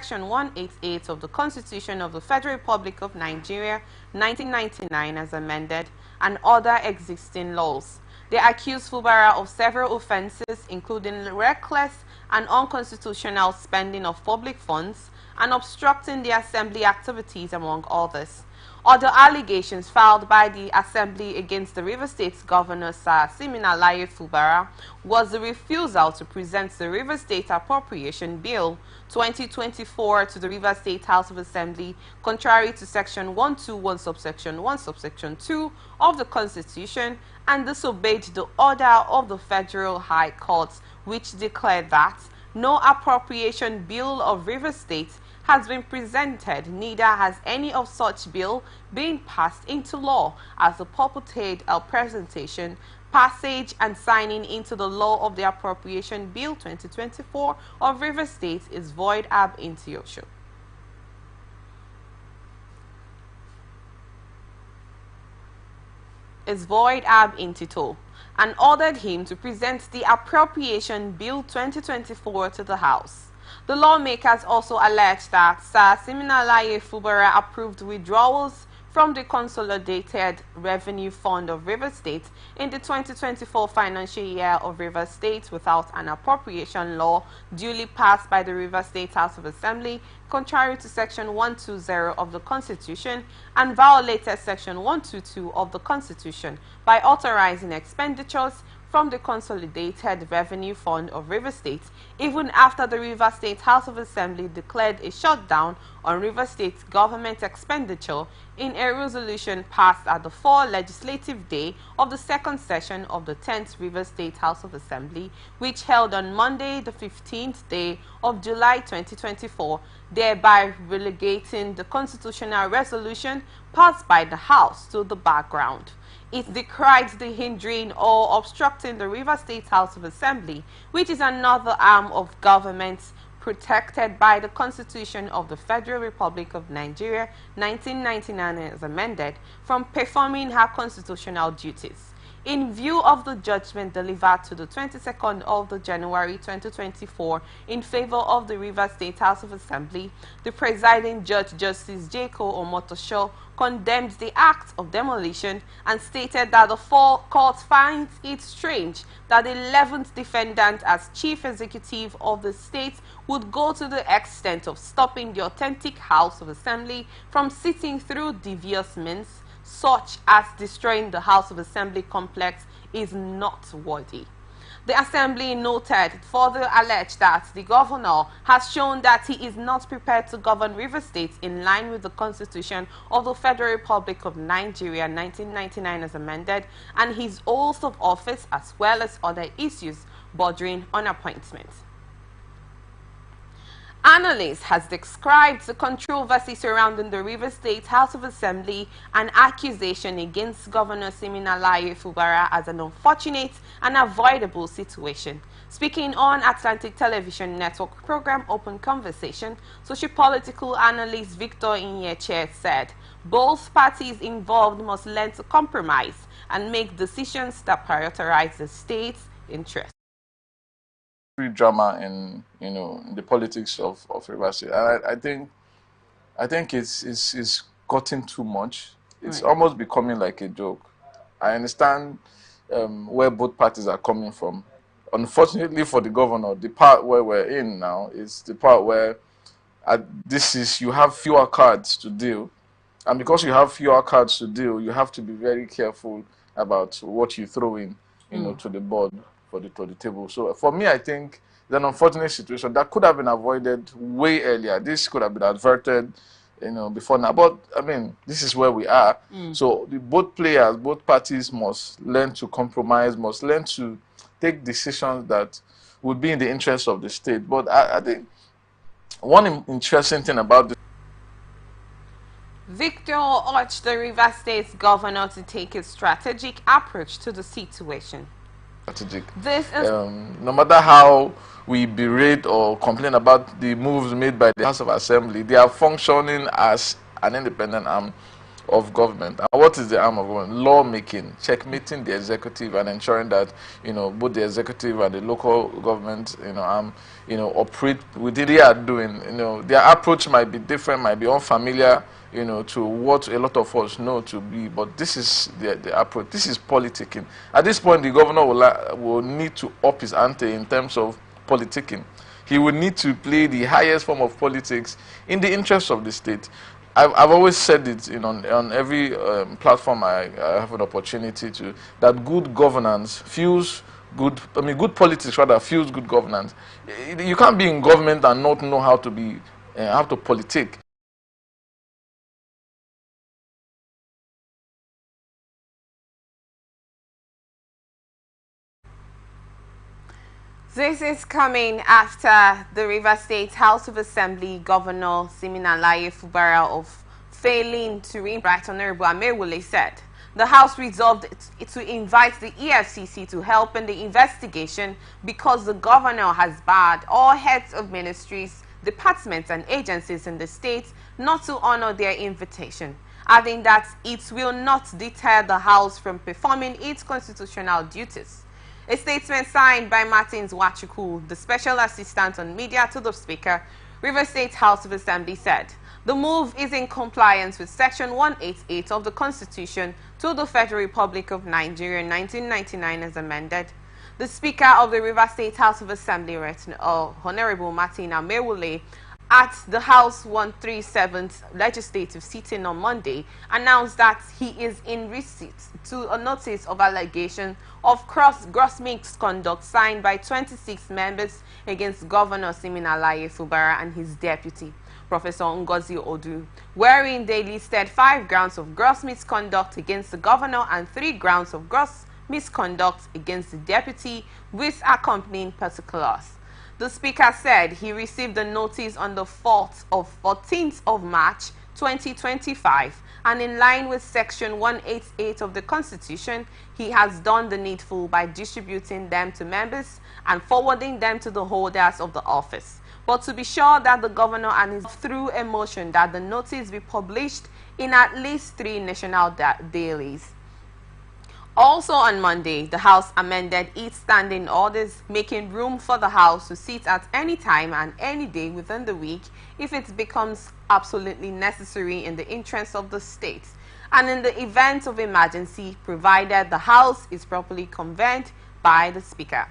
Section 188 of the Constitution of the Federal Republic of Nigeria, 1999 as amended, and other existing laws. They accuse Fubara of several offenses, including reckless and unconstitutional spending of public funds and obstructing the Assembly activities, among others. Other allegations filed by the Assembly against the River State's Governor, Sir Siminalayi Fubara, was the refusal to present the River State Appropriation Bill 2024 to the River State House of Assembly, contrary to Section 121, subsection 1, subsection 2 of the Constitution, and disobeyed the order of the Federal High Court, which declared that no appropriation bill of River State has been presented, neither has any of such bill been passed into law, as the purported presentation, passage, and signing into the law of the Appropriation Bill 2024 of River State is void ab initio. And ordered him to present the Appropriation Bill 2024 to the House. The lawmakers also alleged that Sir Siminalayi Fubara approved withdrawals from the Consolidated Revenue Fund of River State in the 2024 financial year of River State without an appropriation law duly passed by the River State House of Assembly, contrary to Section 120 of the Constitution, and violated Section 122 of the Constitution by authorizing expenditures from the Consolidated Revenue Fund of River State, even after the River State House of Assembly declared a shutdown on River State's government expenditure in a resolution passed at the 4th legislative day of the second session of the 10th River State House of Assembly, which held on Monday, the 15th day of July 2024, thereby relegating the constitutional resolution passed by the House to the background. It decried the hindering or obstructing the River State House of Assembly, which is another arm of government protected by the Constitution of the Federal Republic of Nigeria, 1999 as amended, from performing her constitutional duties. In view of the judgment delivered to the 22nd of the January 2024 in favor of the River State House of Assembly, the presiding judge, Justice Jeko Omotosho, condemned the act of demolition and stated that the court finds it strange that the 11th defendant as chief executive of the state would go to the extent of stopping the authentic House of Assembly from sitting through devious means, such as destroying the House of Assembly complex, is not worthy. The Assembly noted, further alleged that the governor has shown that he is not prepared to govern River State in line with the Constitution of the Federal Republic of Nigeria, 1999 as amended, and his oath of office, as well as other issues bordering on appointment. Analysts has described the controversy surrounding the River State House of Assembly and accusation against Governor Siminalayi Fubara as an unfortunate and avoidable situation. Speaking on Atlantic Television Network program Open Conversation, sociopolitical analyst Victor Inyeche said, both parties involved must learn to compromise and make decisions that prioritize the state's interests. Drama in the politics of River State. And I think it's gotten too much. It's almost becoming like a joke. I understand where both parties are coming from. Unfortunately for the governor, the part where we're in now is the part where you have fewer cards to deal, and because you have fewer cards to deal, you have to be very careful about what you throw in, to the board. To the table. So for me, I think it's an unfortunate situation that could have been avoided way earlier. This could have been averted, before now. But I mean, this is where we are. So both parties must learn to compromise, must learn to take decisions that would be in the interest of the state. But I think one interesting thing about this. Victor urged the River State's governor to take a strategic approach to the situation. This is no matter how we berate or complain about the moves made by the House of Assembly, they are functioning as an independent arm of government. And what is the arm of government? Lawmaking, checkmating the executive and ensuring that, both the executive and the local government, operate within they are doing. Their approach might be different, might be unfamiliar, to what a lot of us know to be, but this is the approach. This is politicking. At this point, the governor will need to up his ante in terms of politicking. He will need to play the highest form of politics in the interest of the state. I've always said it on every platform I have an opportunity to, that good governance fuels good, good politics rather fuels good governance. You can't be in government and not know how to politic. This is coming after the Rivers State House of Assembly Governor Siminalayi Fubara of failing to re-invite Honorable Amerwole said the House resolved to invite the EFCC to help in the investigation because the governor has barred all heads of ministries, departments and agencies in the state not to honor their invitation, adding that it will not deter the House from performing its constitutional duties. A statement signed by Martins Wachuku, the Special Assistant on Media to the Speaker, Rivers State House of Assembly said, the move is in compliance with Section 188 of the Constitution to the Federal Republic of Nigeria 1999 as amended. The Speaker of the Rivers State House of Assembly, Honorable Martin Amerwole, at the House 137th legislative sitting on Monday, announced that he is in receipt to a notice of allegation of gross misconduct signed by 26 members against Governor Siminalayi Fubara and his deputy, Professor Ngozi Odu, wherein they listed 5 grounds of gross misconduct against the governor and 3 grounds of gross misconduct against the deputy with accompanying particulars. The Speaker said he received the notice on the 14th of March 2025, and in line with Section 188 of the Constitution, he has done the needful by distributing them to members and forwarding them to the holders of the office. But to be sure that the governor and his through a motion that the notice be published in at least 3 national dailies. Also on Monday, the House amended its standing orders, making room for the House to sit at any time and any day within the week if it becomes absolutely necessary in the interest of the state, and in the event of emergency, provided the House is properly convened by the Speaker.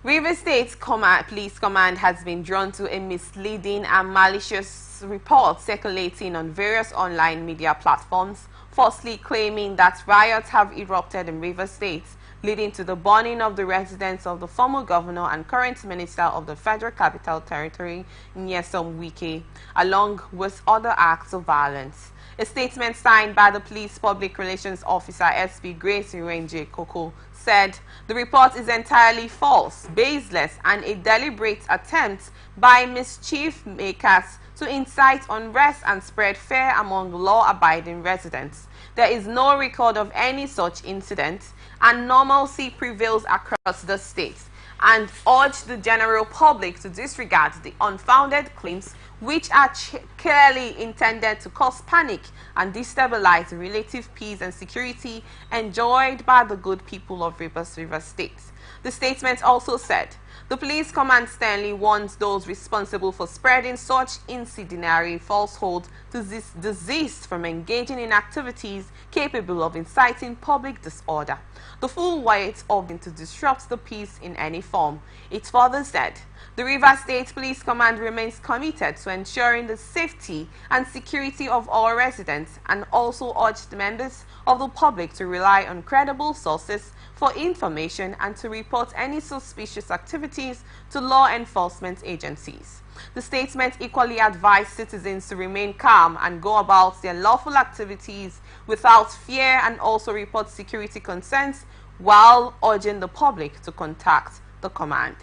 Rivers State Police Command has been drawn to a misleading and malicious report circulating on various online media platforms, falsely claiming that riots have erupted in Rivers State, leading to the burning of the residence of the former governor and current minister of the Federal Capital Territory, Nyesom Wike, along with other acts of violence. A statement signed by the Police Public Relations Officer SP Grace Irenje Koko said the report is entirely false, baseless, and a deliberate attempt by mischief makers to incite unrest and spread fear among law-abiding residents. There is no record of any such incident, and normalcy prevails across the state, and urge the general public to disregard the unfounded claims which are clearly intended to cause panic and destabilize the relative peace and security enjoyed by the good people of Rivers State. The statement also said, the police command sternly warns those responsible for spreading such incendiary falsehoods to desist from engaging in activities capable of inciting public disorder, the full weight of to disrupt the peace in any form. It further said, the Rivers State Police Command remains committed to ensuring the safety and security of all residents, and also urged members of the public to rely on credible sources for information and to report any suspicious activities to law enforcement agencies. The statement equally advised citizens to remain calm and go about their lawful activities without fear, and also report security concerns while urging the public to contact the command.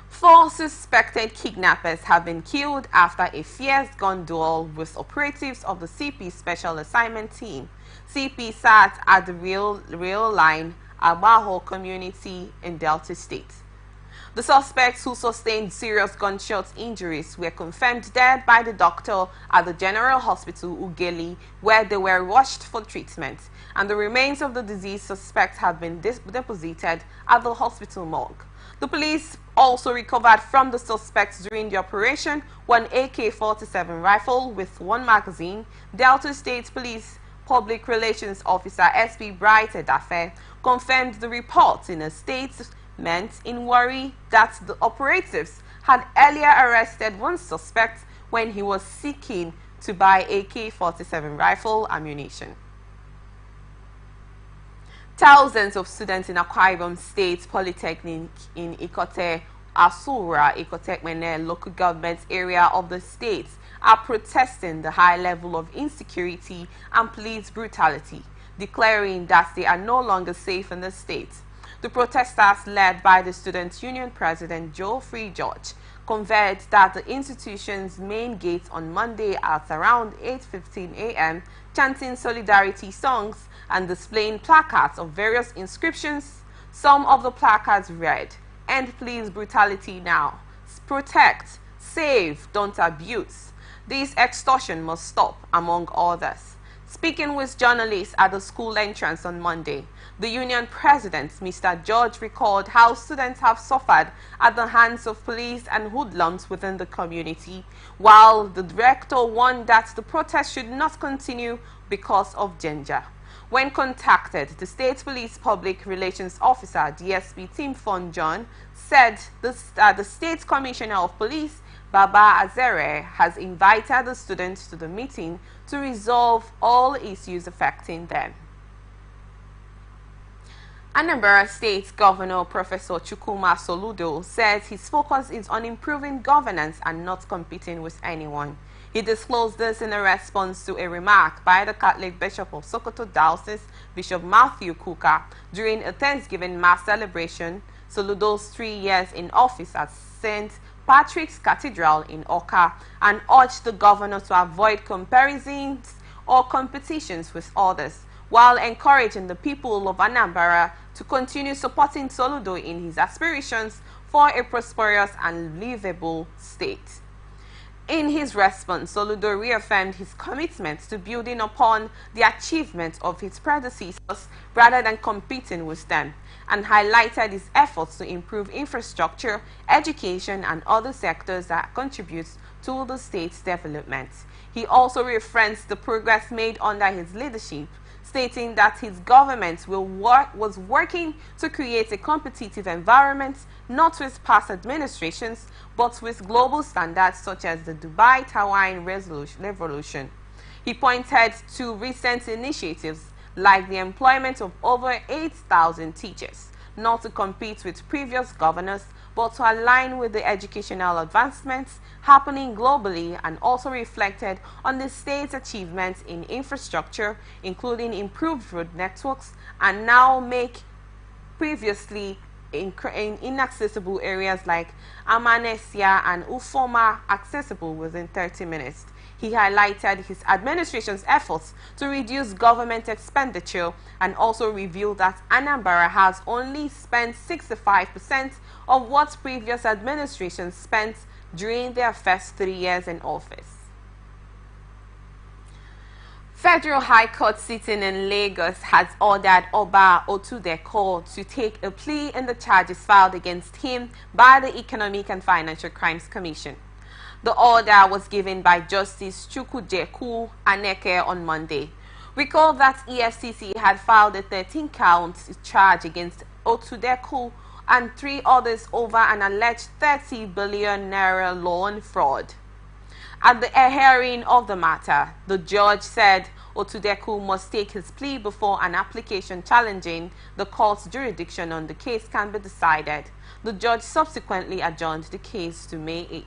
4 suspected kidnappers have been killed after a fierce gun duel with operatives of the CP Special Assignment Team. CP sat at the rail line, Abajo community in Delta State. The suspects, who sustained serious gunshot injuries, were confirmed dead by the doctor at the General Hospital Ughelli, where they were rushed for treatment, and the remains of the deceased suspects have been deposited at the hospital morgue. The police also recovered from the suspects during the operation one AK-47 rifle with one magazine. Delta State Police Public Relations Officer SP Bright Edafe confirmed the report in a statement in Warri that the operatives had earlier arrested one suspect when he was seeking to buy AK-47 rifle ammunition. Thousands of students in Akwa Ibom State Polytechnic in Ikote Asura, Ikotekmene local government area of the state are protesting the high level of insecurity and police brutality, declaring that they are no longer safe in the state. The protesters, led by the Student Union President Geoffrey George, conveyed that the institution's main gate on Monday at around 8:15 a.m., chanting solidarity songs and displaying placards of various inscriptions. Some of the placards read, "End police brutality now. Protect, save, don't abuse. This extortion must stop," among others. Speaking with journalists at the school entrance on Monday, the union president, Mr. George, recalled how students have suffered at the hands of police and hoodlums within the community, while the director warned that the protest should not continue because of danger. When contacted, the State Police Public Relations Officer, DSP Tim Fon John, said the State Commissioner of Police, Baba Azere, has invited the students to the meeting to resolve all issues affecting them. Anambra State Governor Professor Chukwuma Soludo says his focus is on improving governance and not competing with anyone. He disclosed this in a response to a remark by the Catholic Bishop of Sokoto Diocese, Bishop Matthew Kuka, during a Thanksgiving Mass celebration, Soludo's 3 years in office at St. Patrick's Cathedral in Oka, and urged the governor to avoid comparisons or competitions with others, while encouraging the people of Anambra to continue supporting Soludo in his aspirations for a prosperous and livable state. In his response, Soludo reaffirmed his commitment to building upon the achievements of his predecessors rather than competing with them, and highlighted his efforts to improve infrastructure, education, and other sectors that contribute to the state's development. He also referenced the progress made under his leadership, stating that his government was working to create a competitive environment, not with past administrations, but with global standards such as the Dubai Taiwan Revolution. He pointed to recent initiatives like the employment of over 8,000 teachers, not to compete with previous governors, but to align with the educational advancements happening globally, and also reflected on the state's achievements in infrastructure, including improved road networks, and now make previously inaccessible areas like Amanesia and Ufoma accessible within 30 minutes. He highlighted his administration's efforts to reduce government expenditure and also revealed that Anambra has only spent 65% of what previous administrations spent during their first 3 years in office. Federal High Court sitting in Lagos has ordered Oba Otudeko to take a plea in the charges filed against him by the Economic and Financial Crimes Commission. The order was given by Justice Chukwujeku Aneke on Monday. Recall that EFCC had filed a 13-count charge against Otudeku and 3 others over an alleged 30 billion naira loan fraud. At the hearing of the matter, the judge said Otudeku must take his plea before an application challenging the court's jurisdiction on the case can be decided. The judge subsequently adjourned the case to May 8.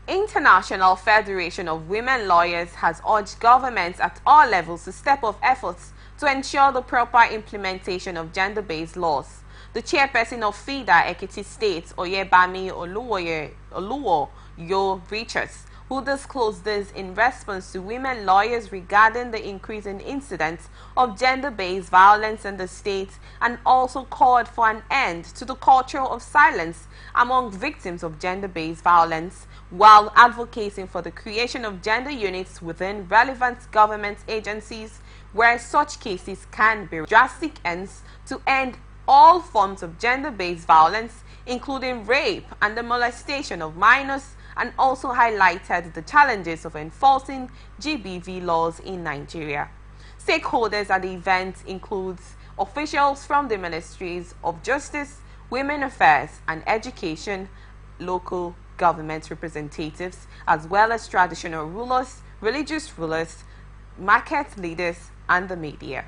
International Federation of Women Lawyers has urged governments at all levels to step up efforts to ensure the proper implementation of gender-based laws. The chairperson of FIDA Ekiti State, Oyebami Oluwo Yo Richards, who disclosed this in response to women lawyers regarding the increase in incidents of gender-based violence in the state, and also called for an end to the culture of silence among victims of gender-based violence, while advocating for the creation of gender units within relevant government agencies where such cases can be drastic ends to end all forms of gender-based violence, including rape and the molestation of minors, and also highlighted the challenges of enforcing GBV laws in Nigeria. Stakeholders at the event include officials from the Ministries of Justice, Women Affairs and Education, local government representatives, as well as traditional rulers, religious rulers, market leaders, and the media.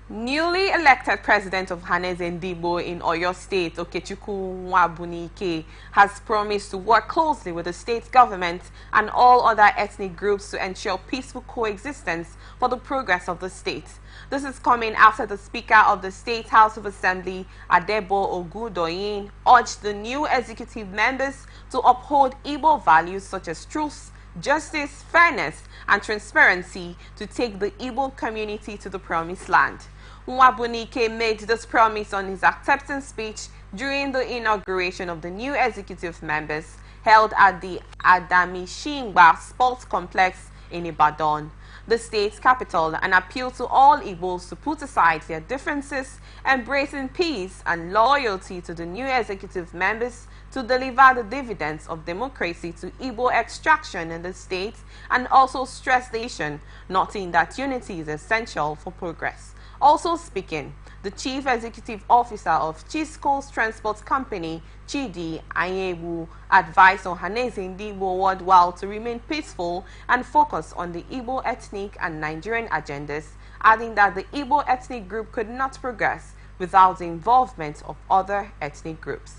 Newly elected president of Haneze Ndigbo in Oyo State, Okechukwu Nwabunike, has promised to work closely with the state government and all other ethnic groups to ensure peaceful coexistence for the progress of the state. This is coming after the Speaker of the State House of Assembly, Adebo Ogudoyin, urged the new executive members to uphold Igbo values such as truth, justice, fairness, and transparency to take the Igbo community to the promised land. Nwabunike made this promise on his acceptance speech during the inauguration of the new executive members held at the Adamishingba Sports Complex in Ibadan, the state's capital, and appealed to all Igbos to put aside their differences, embracing peace and loyalty to the new executive members to deliver the dividends of democracy to Igbo extraction in the state, and also stressed the nation, noting that unity is essential for progress. Also speaking, the Chief Executive Officer of Chisco's Transport Company, Chidi Anyewu, advised Haneze Ndigbo worldwide to remain peaceful and focus on the Igbo ethnic and Nigerian agendas, adding that the Igbo ethnic group could not progress without the involvement of other ethnic groups.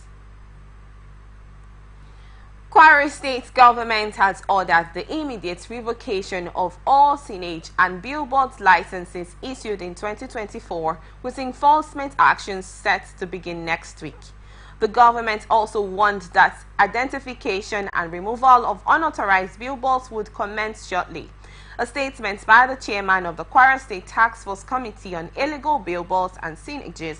Kwara State government has ordered the immediate revocation of all signage and billboard licenses issued in 2024, with enforcement actions set to begin next week. The government also warned that identification and removal of unauthorized billboards would commence shortly. A statement by the chairman of the Kwara State Task Force Committee on Illegal Billboards and Signages,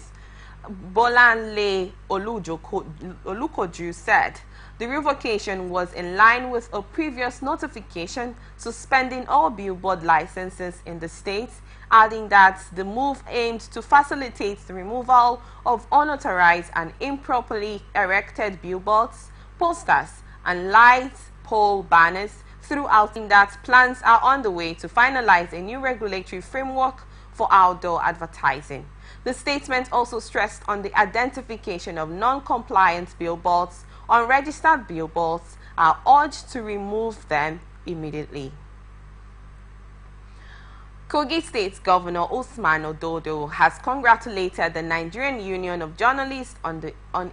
Bolanle Olukoju, said the revocation was in line with a previous notification suspending all billboard licenses in the state, adding that the move aimed to facilitate the removal of unauthorized and improperly erected billboards, posters, and light pole banners throughout, that plans are on the way to finalize a new regulatory framework for outdoor advertising. The statement also stressed on the identification of non-compliant billboards. Unregistered billboards are urged to remove them immediately. Kogi State Governor Usman Ododo has congratulated the Nigerian Union of Journalists on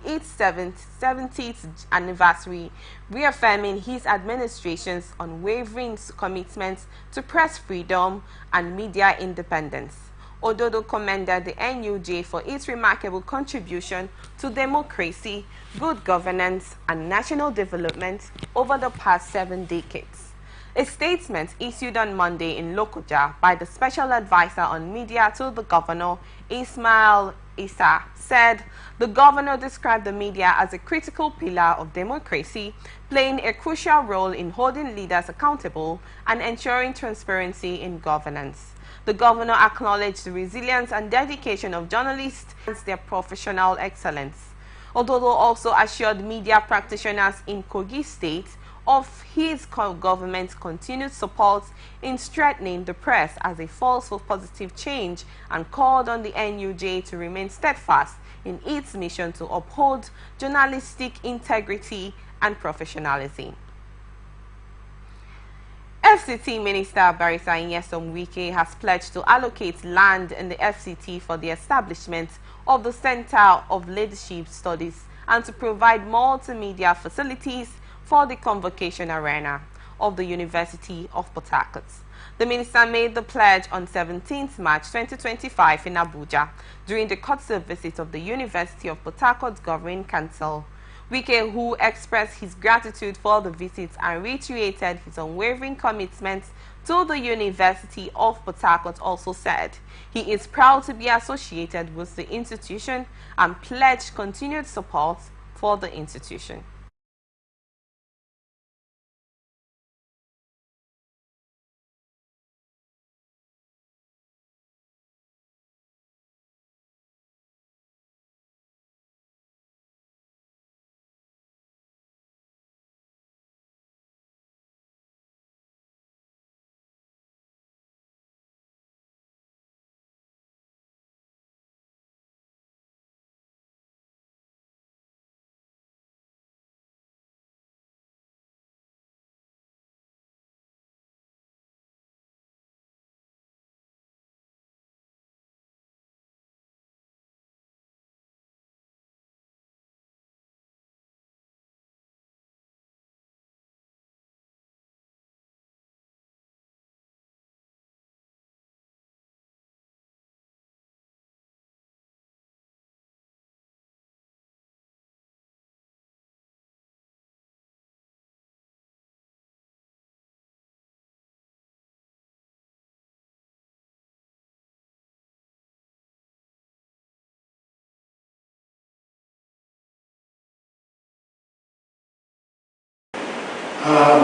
its 70th anniversary, reaffirming his administration's unwavering commitment to press freedom and media independence. Ododo commended the NUJ for its remarkable contribution to democracy, good governance, and national development over the past 7 decades. A statement issued on Monday in Lokoja by the Special Advisor on Media to the Governor, Ismail Issa, said the governor described the media as a critical pillar of democracy, playing a crucial role in holding leaders accountable and ensuring transparency in governance. The governor acknowledged the resilience and dedication of journalists and their professional excellence. Ododo also assured media practitioners in Kogi State of his government's continued support in strengthening the press as a force for positive change, and called on the NUJ to remain steadfast in its mission to uphold journalistic integrity and professionalism. FCT Minister Barrister Nyesom Wike has pledged to allocate land in the FCT for the establishment of the Center of Leadership Studies and to provide multimedia facilities for the convocation arena of the University of Port Harcourt. The minister made the pledge on 17th March 2025 in Abuja during the courtesy visit of the University of Port Harcourt Governing Council. Wike, who expressed his gratitude for the visit and reiterated his unwavering commitment to the University of Port Harcourt, also said he is proud to be associated with the institution and pledged continued support for the institution.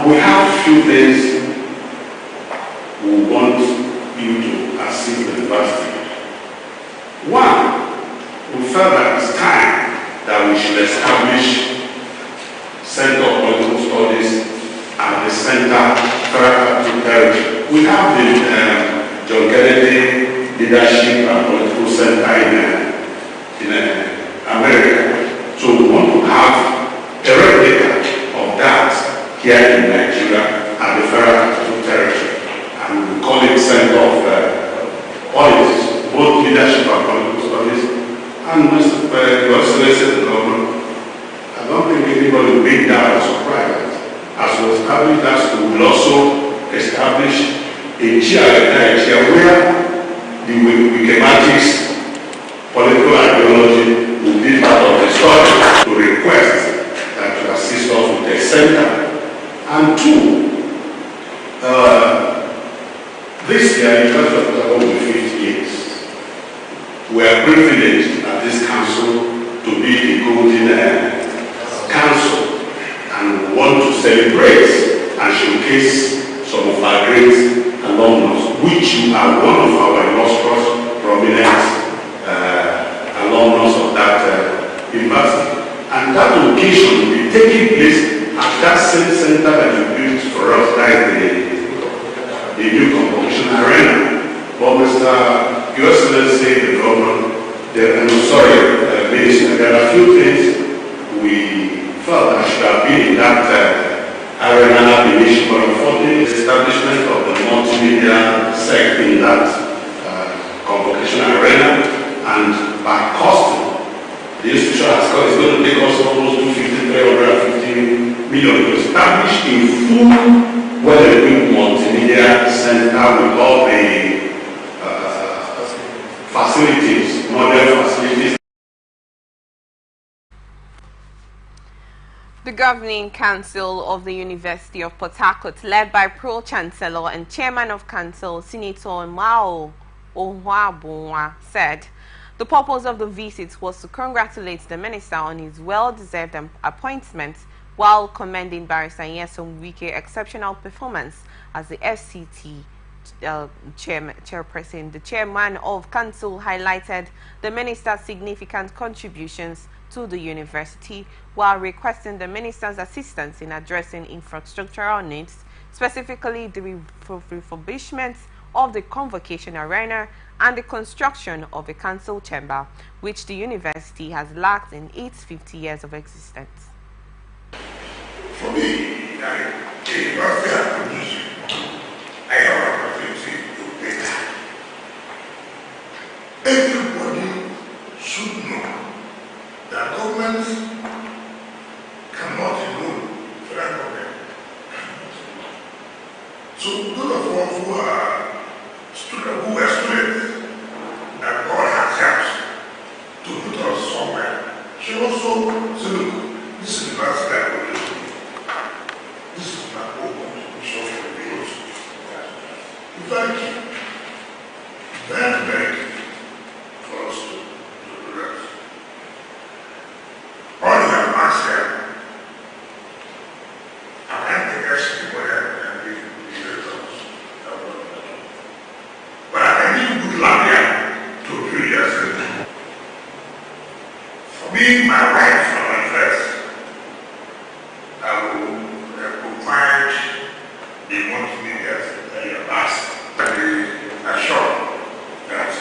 We have few things we want you to assist the university. One, we felt that it's time that we should establish Center of Political Studies and the Center for Territory. We have the John Kennedy Leadership and Political Center in America. So we want to have a replica of that here in Nigeria and the Federal Capital Territory. And we call it Center of Politics, both leadership and political studies. And Mr. Your Excellency the Governor, I don't think anybody will make that a surprise. As we establish that, we will also establish a chair where the Wikimatics political ideology will be part of the study to request that you assist us with the center. And two, this year, because of the over 50 years, we are privileged at this council to be the golden council, and we want to celebrate and showcase some of our great alumnus, which you are one of our illustrious, prominent alumnus of that university. And that occasion will be taking place at that same center that you built for us, that is the new competition arena. But Mr. Your Excellency, the Governor, Minister, there are a few things we felt that should have been in that arena initially, but unfortunately, the establishment of the multimedia sector in that convocation arena, and by cost, the institution has got, is going to take us almost 350 million to establish a full well-equipped multimedia center with all the facilities, modern facilities. The Governing Council of the University of Port Harcourt, led by Pro-Chancellor and Chairman of Council, Senator Mao Ohwabunwa, said the purpose of the visit was to congratulate the minister on his well-deserved appointment, while commending Barrister Nyesom Wike's exceptional performance as the FCT chairperson. The chairman of council highlighted the minister's significant contributions to the university, while requesting the minister's assistance in addressing infrastructural needs, specifically the refurbishment of the convocation arena and the construction of a council chamber, which the university has lacked in its 50 years of existence. For me, university has produced, I have an opportunity to better. Everybody should know that government cannot alone federal government. So those of us who are students that God has helped to put us somewhere should also say, look, This is the last time I will. This is my open show for the thank you. Very for us to do that. All you have asked them, I can't think I should go there and give you the results. But I can give you good luck here to 3 years. For me, my wife from my first, I will provide the monthly that you have asked. But I assure that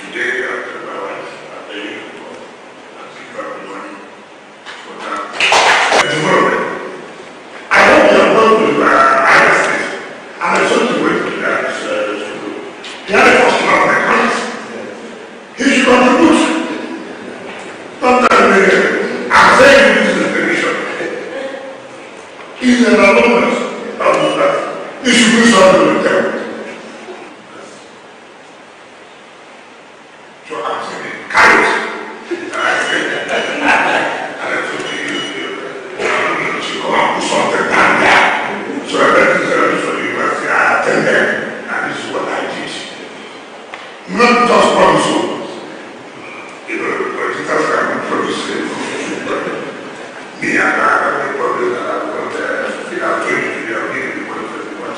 today after my wife, I pay you and pick up the money for that. Tomorrow, I hope you are going to arrested. And I told you wait to that the other customer of my clients. He should contribute. Sometimes I'm saying this is the permission. He's an alumnus of that. He should do something with them. So I'm saying, carry it. And I said, and I told you, you come and put something down there. So I went to the university, I attended, and this is what I did. Not just promise you. You know, politicians can promise you. Me and I have a problem that I've got I've told you today, I'll give you the money for the one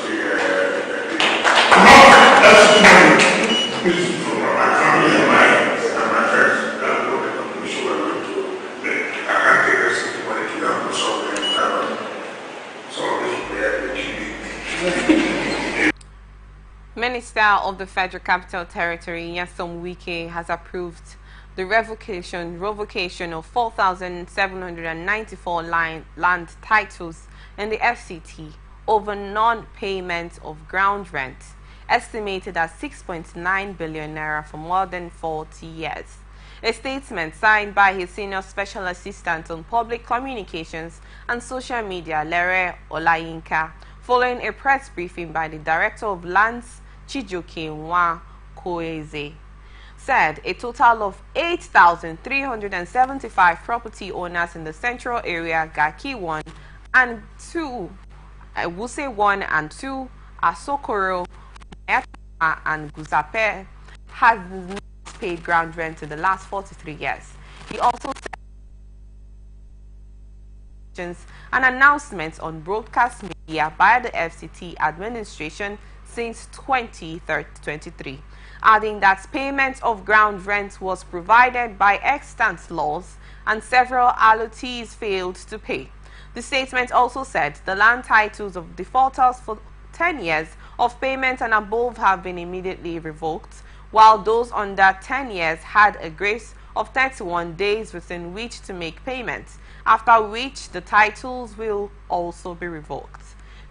that's too many. This is from my family and my friends. That's what the commission we're going to. I can't take this money to them for something. So this will be a Minister of the Federal Capital Territory, Nyesom Wike, has approved the revocation of 4,794 land titles in the FCT over non-payment of ground rent, estimated at 6.9 billion naira for more than 40 years. A statement signed by his senior special assistant on public communications and social media, Lere Olayinka, following a press briefing by the Director of Lands, Chijoke Nwakoeze, said a total of 8,375 property owners in the central area, Gaki 1 and 2, Wuse 1 and 2, Asokoro, and Guzape, has not paid ground rent in the last 43 years. He also said an announcement on broadcast media by the FCT administration since 2023, adding that payment of ground rent was provided by extant laws and several allottees failed to pay. The statement also said the land titles of defaulters for 10 years of payment and above have been immediately revoked, while those under 10 years had a grace of 31 days within which to make payments, after which the titles will also be revoked.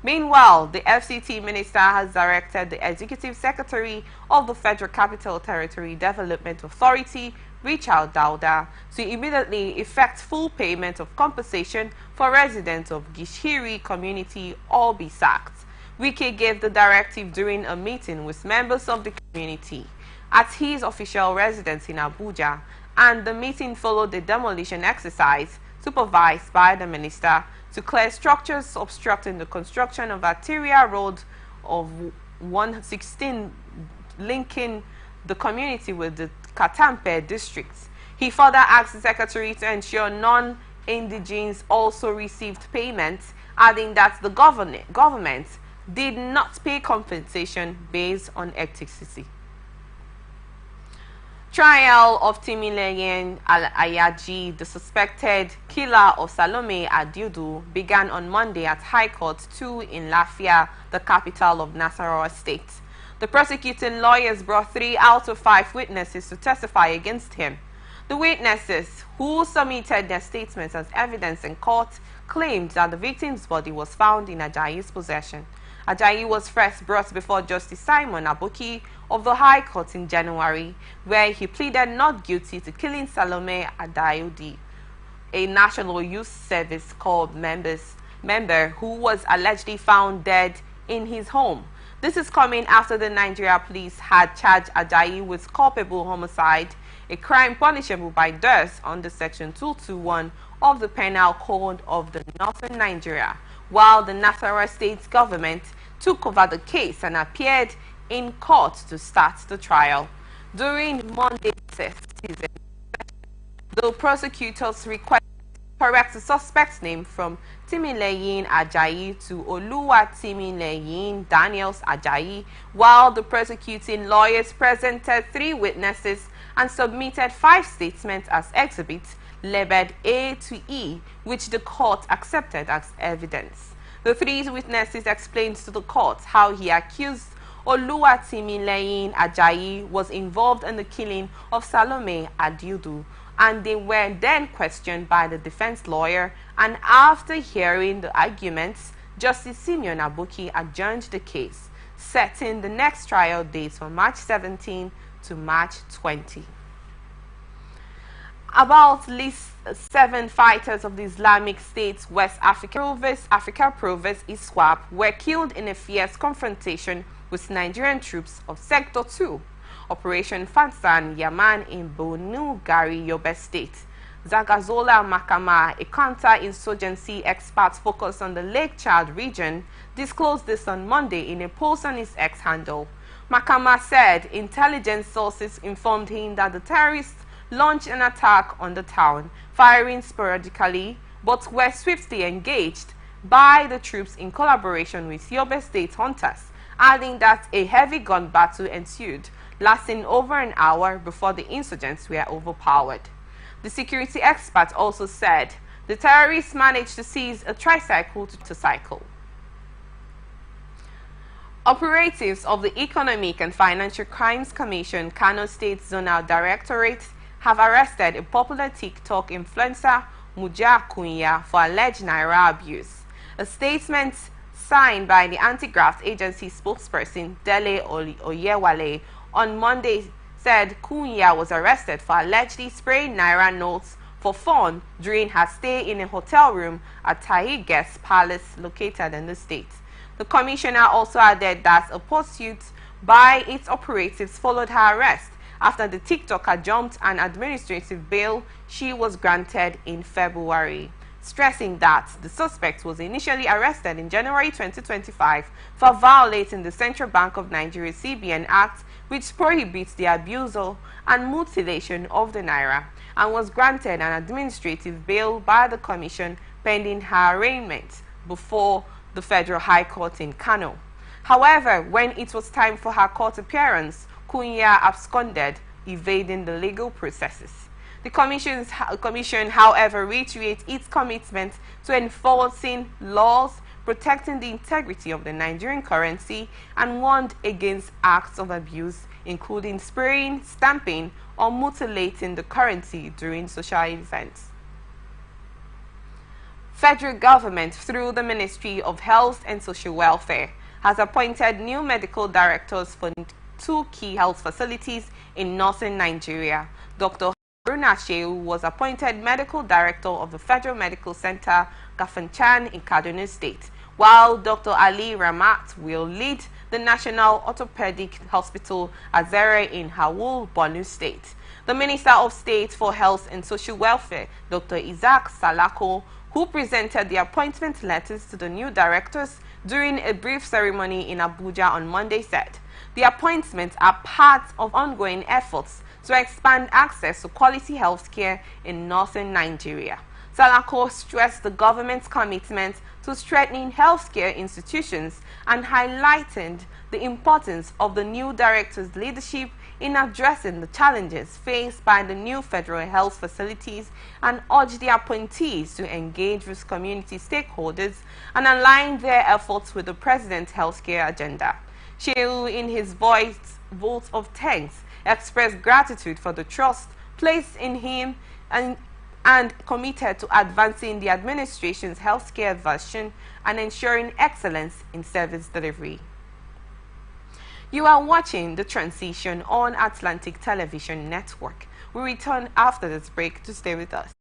Meanwhile, the FCT minister has directed the Executive Secretary of the Federal Capital Territory Development Authority, Richard Dauda, to immediately effect full payment of compensation for residents of Gishiri community or be sacked. Wike gave the directive during a meeting with members of the community at his official residence in Abuja, and the meeting followed the demolition exercise supervised by the minister to clear structures obstructing the construction of arterial road of 116 linking the community with the Katampe district. He further asked the secretary to ensure non-indigenes also received payments, adding that the government did not pay compensation based on ethnicity. Trial of Timileyen Ayaji, the suspected killer of Salome Adiudu, began on Monday at High Court 2 in Lafia, the capital of Nasarawa State. The prosecuting lawyers brought 3 out of 5 witnesses to testify against him. The witnesses, who submitted their statements as evidence in court, claimed that the victim's body was found in Ajayi's possession. Ajayi was first brought before Justice Simon Aboki of the High Court in January, where he pleaded not guilty to killing Salome Adayudi, a National Youth Service Corps member who was allegedly found dead in his home. This is coming after the Nigeria police had charged Ajayi with culpable homicide a crime punishable by death under Section 221 of the Penal Code of the Northern Nigeria, while the Nasarawa state government took over the case and appeared in court to start the trial. During Monday's session, the prosecutors requested to correct the suspect's name from Timileyin Ajayi to Oluwatimileyin Daniels Ajayi, while the prosecuting lawyers presented 3 witnesses and submitted 5 statements as exhibits labeled A to E, which the court accepted as evidence. The 3 witnesses explained to the court how he accused Oluwatimileyin Ajayi was involved in the killing of Salome Adiudu, and they were then questioned by the defense lawyer, and after hearing the arguments, Justice Simeon Abuki adjourned the case, setting the next trial dates from March 17 to March 20. About least 7 fighters of the Islamic State West Africa Province ISWAP were killed in a fierce confrontation with Nigerian troops of Sector 2, Operation Fansan Yaman in Bonu Gari, Yobe State. Zagazola Makama, a counter-insurgency expert focused on the Lake Chad region, disclosed this on Monday in a post on his X handle. Makama said intelligence sources informed him that the terrorists launched an attack on the town, firing sporadically, but were swiftly engaged by the troops in collaboration with Yobe State hunters, adding that a heavy gun battle ensued, lasting over an hour before the insurgents were overpowered. The security expert also said the terrorists managed to seize a tricycle to cycle. Operatives of the Economic and Financial Crimes Commission, Kano State Zonal Directorate, have arrested a popular TikTok influencer, Muja Kunya, for alleged Naira abuse. A statement signed by the anti-graft agency spokesperson, Dele Oyewale, on Monday said Kunya was arrested for allegedly spraying Naira notes for fun during her stay in a hotel room at Tahi Guest Palace located in the state. The commissioner also added that a pursuit by its operatives followed her arrest after the TikToker jumped an administrative bail she was granted in February, stressing that the suspect was initially arrested in January 2025 for violating the Central Bank of Nigeria CBN Act, which prohibits the abuse and mutilation of the Naira, and was granted an administrative bail by the Commission pending her arraignment before the Federal High Court in Kano. However, when it was time for her court appearance, Kunya absconded, evading the legal processes. The Commission, however, reiterates its commitment to enforcing laws protecting the integrity of the Nigerian currency and warned against acts of abuse, including spraying, stamping, or mutilating the currency during social events. Federal government, through the Ministry of Health and Social Welfare, has appointed new medical directors for 2 key health facilities in northern Nigeria. Dr. Haruna Shehu was appointed medical director of the Federal Medical Center, Kafanchan in Kaduna State, while Dr. Ali Ramat will lead the National Orthopedic Hospital, Azere in Hawul, Borno State. The Minister of State for Health and Social Welfare, Dr. Isaac Salako, who presented the appointment letters to the new directors during a brief ceremony in Abuja on Monday, said the appointments are part of ongoing efforts to expand access to quality health care in northern Nigeria. Salako stressed the government's commitment to strengthening healthcare institutions and highlighted the importance of the new director's leadership in addressing the challenges faced by the new federal health facilities and urged the appointees to engage with community stakeholders and align their efforts with the president's healthcare agenda. Shehu, in his vote of thanks, expressed gratitude for the trust placed in him and committed to advancing the administration's healthcare vision and ensuring excellence in service delivery. You are watching The Transition on Atlantic Television Network. We return after this break to stay with us.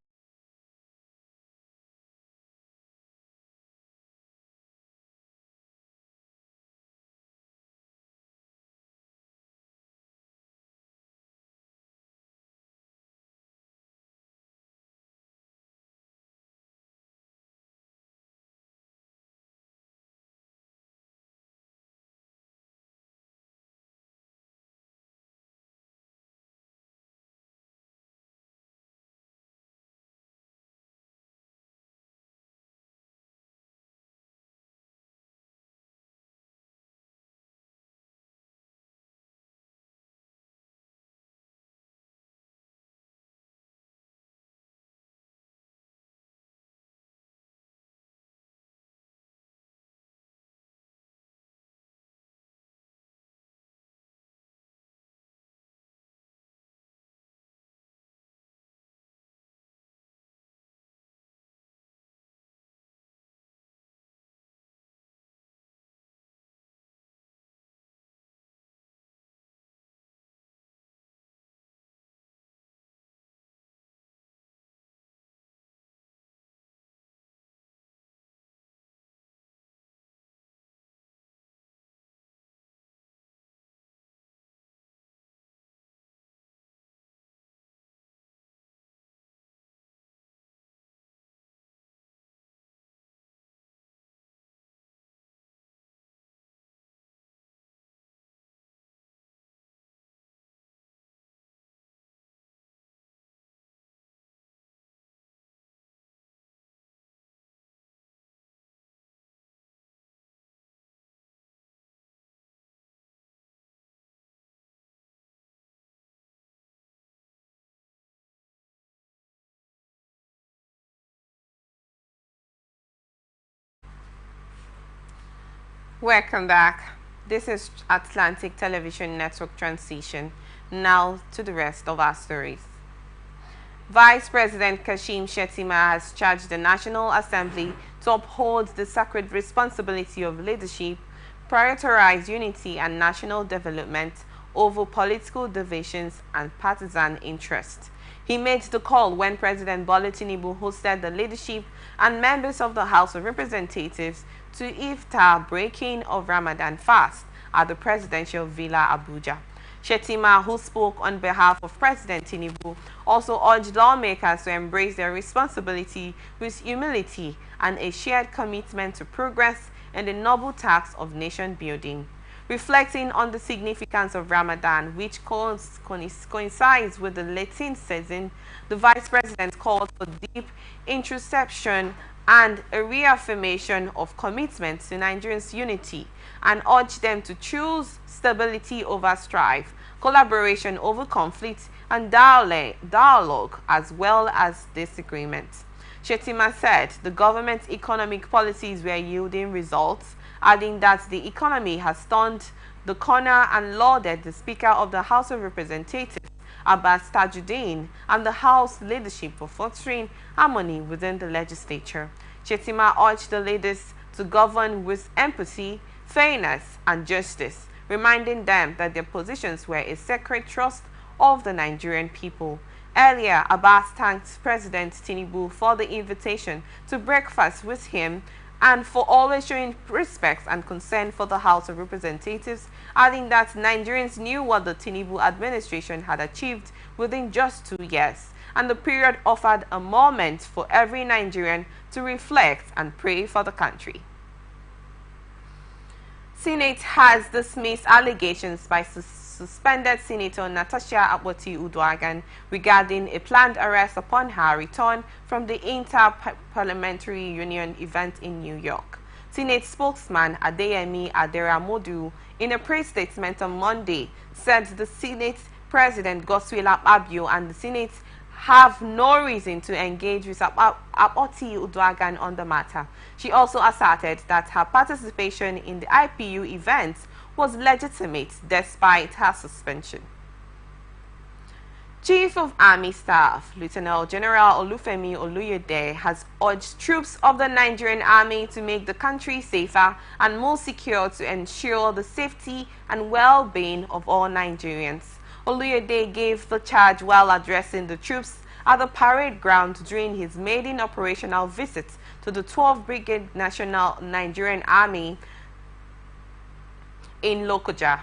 Welcome back. This is Atlantic Television Network Transition. Now to the rest of our stories. Vice President Kashim Shettima has charged the National Assembly to uphold the sacred responsibility of leadership, prioritize unity and national development over political divisions and partisan interests. He made the call when President Bola Tinubu hosted the leadership and members of the House of Representatives to iftar breaking of Ramadan fast at the Presidential Villa Abuja. Shettima, who spoke on behalf of President Tinubu, also urged lawmakers to embrace their responsibility with humility and a shared commitment to progress in the noble task of nation building. Reflecting on the significance of Ramadan, which coincides with the Lenten season, the Vice President called for deep introspection and a reaffirmation of commitment to Nigerians' unity and urged them to choose stability over strife, collaboration over conflict, and dialogue as well as disagreement. Shettima said the government's economic policies were yielding results, adding that the economy has turned the corner and lauded the Speaker of the House of Representatives, Abbas Tajuddin, and the House leadership for fostering harmony within the legislature. Shettima urged the leaders to govern with empathy, fairness, and justice, reminding them that their positions were a sacred trust of the Nigerian people. Earlier, Abbas thanked President Tinubu for the invitation to breakfast with him and for always showing respect and concern for the House of Representatives, adding that Nigerians knew what the Tinubu administration had achieved within just 2 years, and the period offered a moment for every Nigerian to reflect and pray for the country. Senate has dismissed allegations by suspended Senator Natasha Akpoti-Uduaghan regarding a planned arrest upon her return from the Inter-Parliamentary Union event in New York. Senate spokesman Adeyemi Aderamodu, in a press statement on Monday, said the Senate President Godswill Akpabio and the Senate have no reason to engage with Akpoti-Uduaghan on the matter. She also asserted that her participation in the IPU event was legitimate despite her suspension. Chief of Army Staff Lieutenant General Olufemi Oluyede has urged troops of the Nigerian Army to make the country safer and more secure to ensure the safety and well-being of all Nigerians. Oluyede gave the charge while addressing the troops at the parade ground during his maiden operational visit to the 12th Brigade National Nigerian Army in Lokoja.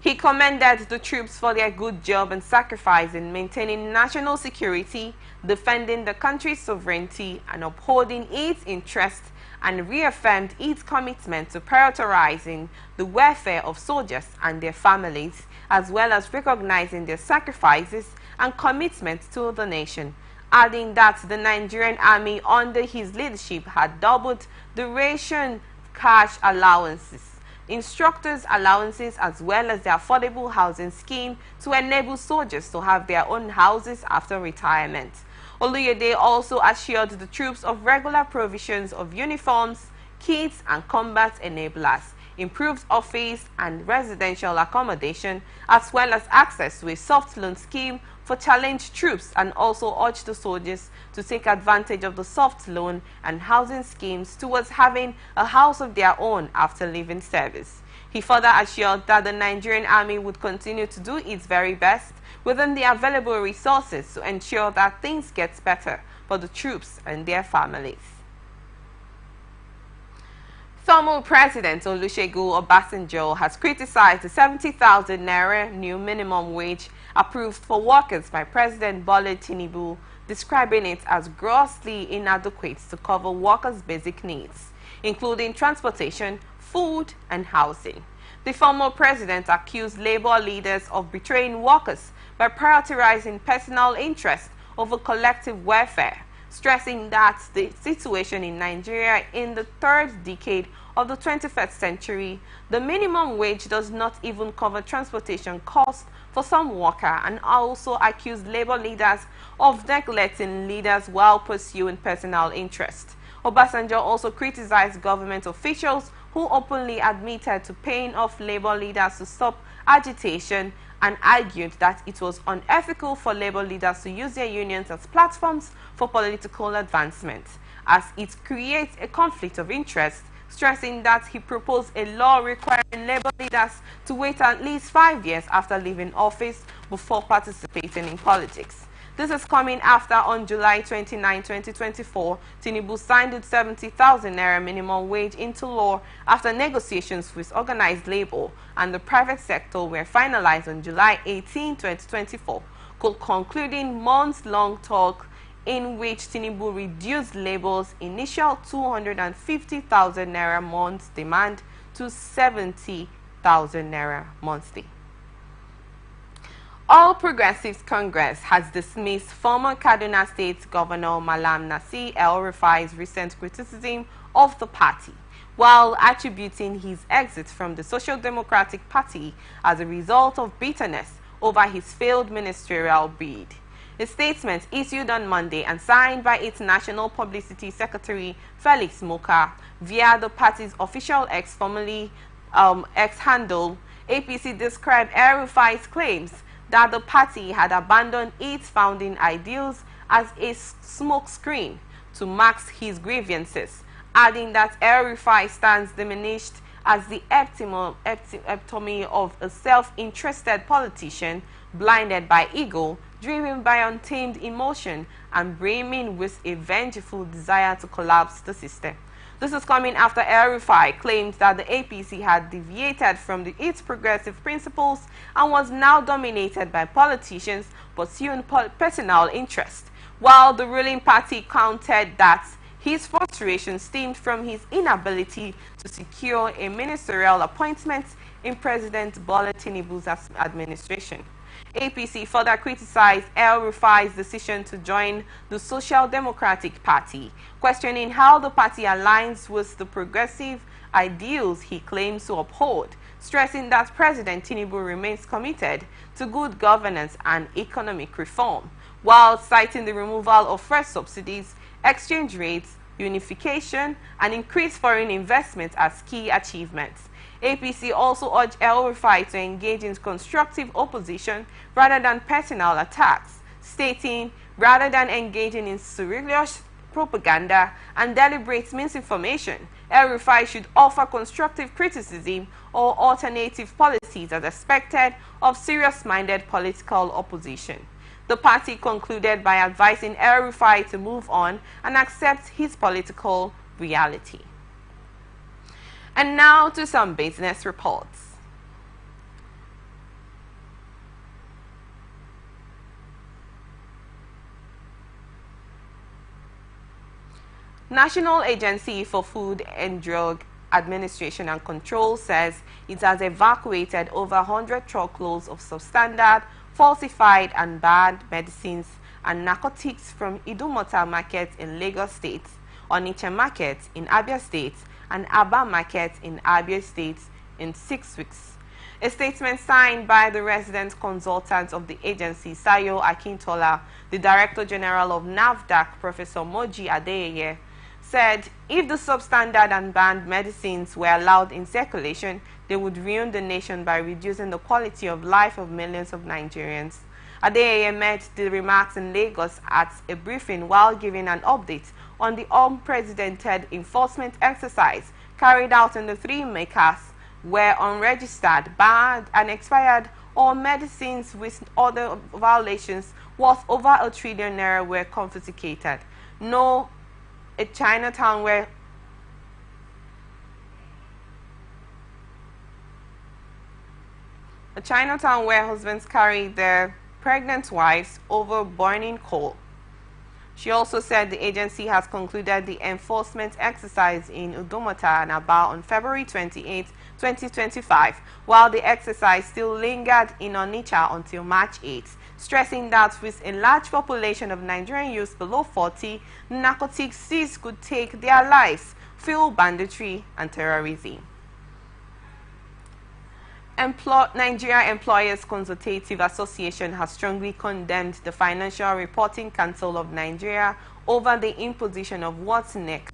He commended the troops for their good job and sacrifice in maintaining national security, defending the country's sovereignty, and upholding its interests, and reaffirmed its commitment to prioritizing the welfare of soldiers and their families, as well as recognizing their sacrifices and commitment to the nation, adding that the Nigerian Army under his leadership had doubled the ration cash allowances, instructors' allowances, as well as the affordable housing scheme to enable soldiers to have their own houses after retirement. Oluyede also assured the troops of regular provisions of uniforms, kits, and combat enablers, improved office and residential accommodation, as well as access to a soft loan scheme for challenged troops, and also urged the soldiers to take advantage of the soft loan and housing schemes towards having a house of their own after leaving service. He further assured that the Nigerian Army would continue to do its very best within the available resources to ensure that things get better for the troops and their families. Former President Olusegun Obasanjo has criticized the 70,000 naira new minimum wage approved for workers by President Bola Tinubu, describing it as grossly inadequate to cover workers' basic needs, including transportation, food, and housing. The former president accused labor leaders of betraying workers by prioritizing personal interests over collective welfare, stressing that the situation in Nigeria in the third decade of the 21st century, the minimum wage does not even cover transportation costs for some workers, and also accused labor leaders of neglecting leaders while pursuing personal interests. Obasanjo also criticized government officials who openly admitted to paying off labor leaders to stop agitation and argued that it was unethical for labor leaders to use their unions as platforms for political advancement, as it creates a conflict of interest, stressing that he proposed a law requiring labor leaders to wait at least 5 years after leaving office before participating in politics. This is coming after, on July 29, 2024, Tinubu signed the 70,000 naira minimum wage into law after negotiations with organized labor and the private sector were finalized on July 18, 2024, concluding months-long talk in which Tinubu reduced labor's initial 250,000 naira month demand to 70,000 naira monthly. All Progressives Congress has dismissed former Kaduna State Governor Malam Nasir El-Rufai's recent criticism of the party, while attributing his exit from the Social Democratic Party as a result of bitterness over his failed ministerial bid. A statement issued on Monday and signed by its National Publicity Secretary Felix Moka via the party's official X, formerly X handle, APC described El-Rufai's claims that the party had abandoned its founding ideals as a smokescreen to mask his grievances, adding that El-Rufai stands diminished as the epitome of a self-interested politician blinded by ego, driven by untamed emotion, and brimming with a vengeful desire to collapse the system. This is coming after El-Rufai claimed that the APC had deviated from its progressive principles and was now dominated by politicians pursuing personal interest, while the ruling party countered that his frustration stemmed from his inability to secure a ministerial appointment in President Bola Tinubu's administration. APC further criticized El-Rufai's decision to join the Social Democratic Party, questioning how the party aligns with the progressive ideals he claims to uphold, stressing that President Tinubu remains committed to good governance and economic reform, while citing the removal of fresh subsidies, exchange rates, unification, and increased foreign investment as key achievements. APC also urged El-Rufai to engage in constructive opposition rather than personal attacks, stating, rather than engaging in surreptitious propaganda and deliberate misinformation, El-Rufai should offer constructive criticism or alternative policies as expected of serious-minded political opposition. The party concluded by advising El-Rufai to move on and accept his political reality. And now to some business reports. National Agency for Food and Drug Administration and Control says it has evacuated over 100 truckloads of substandard, falsified and banned medicines and narcotics from Idumota Market in Lagos State, Onitsha Market in Abia State, and Aba Market in Abia State in 6 weeks. A statement signed by the resident consultant of the agency, Sayo Akintola, the Director General of NAFDAC, Professor Moji Adeyeye, said if the substandard and banned medicines were allowed in circulation, they would ruin the nation by reducing the quality of life of millions of Nigerians. Adeyeye made the remarks in Lagos at a briefing while giving an update on the unprecedented enforcement exercise carried out in the 3 makers where unregistered, banned, and expired or medicines with other violations worth over ₦1 trillion were confiscated. A Chinatown where husbands carry their pregnant wives over burning coal. She also said the agency has concluded the enforcement exercise in Idumota and Aba on February 28, 2025, while the exercise still lingered in Onitsha until March 8, stressing that with a large population of Nigerian youths below 40, narcotics seized could take their lives, fuel banditry and terrorism. Nigeria Employers Consultative Association has strongly condemned the Financial Reporting Council of Nigeria over the imposition of what's next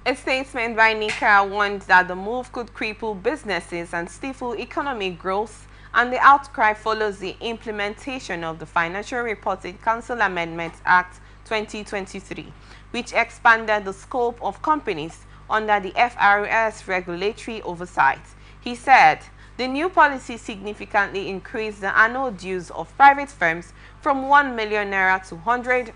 A statement by Nika warned that the move could cripple businesses and stifle economic growth, and the outcry follows the implementation of the Financial Reporting Council Amendments Act 2023, which expanded the scope of companies under the FRS regulatory oversight. He said the new policy significantly increased the annual dues of private firms from 1 million naira to hundreds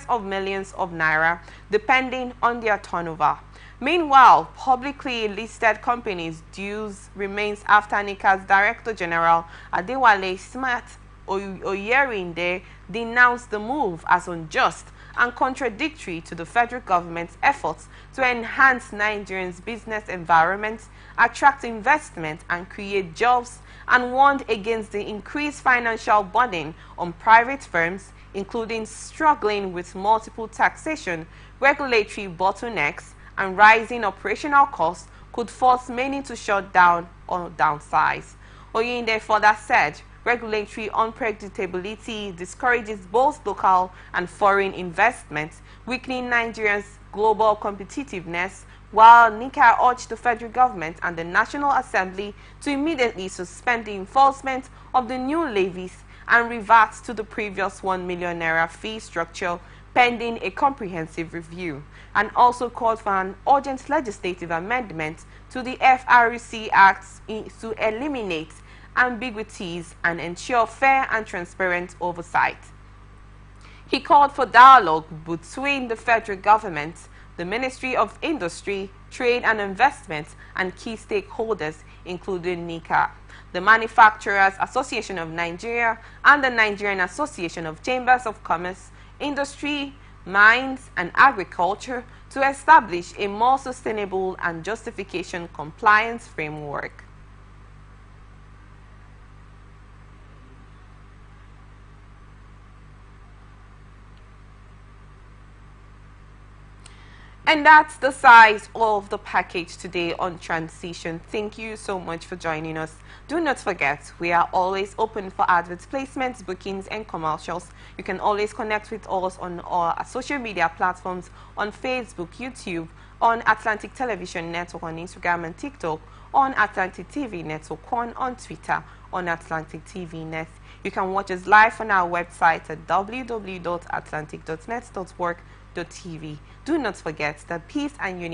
of millions of naira, depending on their turnover. Meanwhile, publicly listed companies' dues remains after NICA's Director General Adewale Smart Oyerinde denounced the move as unjust and contradictory to the federal government's efforts to enhance Nigerians' business environment, attract investment, and create jobs, and warned against the increased financial burden on private firms, including struggling with multiple taxation, regulatory bottlenecks, and rising operational costs could force many to shut down or downsize. Oyinde further said, regulatory unpredictability discourages both local and foreign investments, weakening Nigeria's global competitiveness, while Nika urged the federal government and the National Assembly to immediately suspend the enforcement of the new levies and revert to the previous 1 million naira fee structure pending a comprehensive review, and also called for an urgent legislative amendment to the FRC Act to eliminate ambiguities and ensure fair and transparent oversight. He called for dialogue between the federal government, the Ministry of Industry, Trade and Investment, and key stakeholders, including NICA, the Manufacturers Association of Nigeria, and the Nigerian Association of Chambers of Commerce, Industry, Mines, and Agriculture to establish a more sustainable and justification compliance framework. And that's the size of the package today on transition. Thank you so much for joining us. Do not forget, we are always open for advert placements, bookings, and commercials. You can always connect with us on our social media platforms on Facebook, YouTube, on Atlantic Television Network, on Instagram and TikTok, on Atlantic TV Network, on Twitter, on Atlantic TV Net. You can watch us live on our website at www.atlantic.net.work.tv. Do not forget that peace and unity